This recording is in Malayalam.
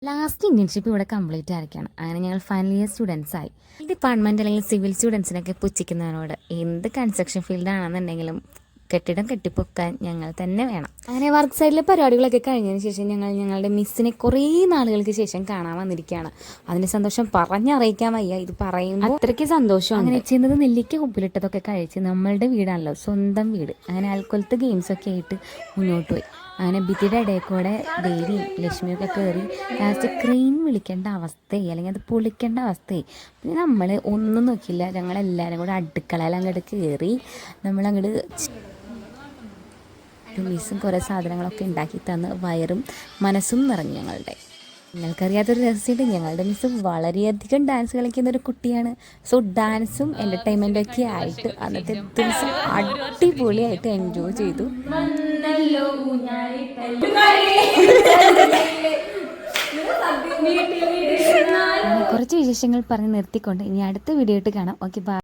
ലാസ്റ്റ് ഇന്റേൺഷിപ്പ് ഇവിടെ കംപ്ലീറ്റ് ആയിരിക്കുകയാണ്. അങ്ങനെ ഞങ്ങൾ ഫൈനൽ ഇയർ സ്റ്റുഡൻസ് ആയി. ഡിപ്പാർട്ട്മെന്റ് അല്ലെങ്കിൽ സിവിൽ സ്റ്റുഡൻസിനൊക്കെ പുച്ഛിക്കുന്നതിനോട് എന്ത് കൺസ്ട്രക്ഷൻ ഫീൽഡ് ആണെന്നുണ്ടെങ്കിലും കെട്ടിടം കെട്ടിപ്പൊക്കാൻ ഞങ്ങൾ തന്നെ വേണം. അങ്ങനെ വർക്ക് സൈഡിലെ പരിപാടികളൊക്കെ കഴിഞ്ഞതിന് ശേഷം ഞങ്ങളുടെ മിസ്സിനെ കുറേ നാളുകൾക്ക് ശേഷം കാണാൻ വന്നിരിക്കുകയാണ്. അതിൻ്റെ സന്തോഷം പറഞ്ഞറിയിക്കാൻ വയ്യ. ഇത് പറയുമ്പോൾ അത്രയ്ക്ക് സന്തോഷം. അങ്ങനെ ചെയ്യുന്നത് നെല്ലിക്ക ഉപ്പിലിട്ടതൊക്കെ കഴിച്ച് നമ്മളുടെ വീടാണല്ലോ, സ്വന്തം വീട്. അങ്ങനെ ആൽക്കൊലത്ത് ഗെയിംസൊക്കെ ആയിട്ട് മുന്നോട്ട് പോയി. അങ്ങനെ ഭിത്തിയുടെ ഇടയിൽ കൂടെ ദേവിയും ലക്ഷ്മിയൊക്കെ കയറി ലാസ്റ്റ് ക്രെയിൻ വിളിക്കേണ്ട അവസ്ഥയായി, അല്ലെങ്കിൽ അത് പൊളിക്കേണ്ട അവസ്ഥയായി. പിന്നെ നമ്മൾ ഒന്നും നോക്കിയില്ല, ഞങ്ങളെല്ലാവരും കൂടെ അടുക്കളയിൽ അങ്ങോട്ട് കയറി നമ്മളങ്ങോട്ട് മിസ്സും കുറേ സാധനങ്ങളൊക്കെ ഉണ്ടാക്കി തന്ന് വയറും മനസ്സും നിറഞ്ഞു ഞങ്ങളുടെ. നിങ്ങൾക്കറിയാത്തൊരു രഹസ്യമുണ്ട്, ഞങ്ങളുടെ മിസ്സ് വളരെയധികം ഡാൻസ് കളിക്കുന്നൊരു കുട്ടിയാണ്. സോ ഡാൻസും എൻ്റർടൈൻമെൻറ്റും ഒക്കെ ആയിട്ട് അന്നത്തെ ദിവസം അടിപൊളിയായിട്ട് എൻജോയ് ചെയ്തു. കുറച്ച് വിശേഷങ്ങൾ പറഞ്ഞ് നിർത്തിക്കൊണ്ട് ഇനി അടുത്ത വീഡിയോ ആയിട്ട് കാണാം. Okay, by.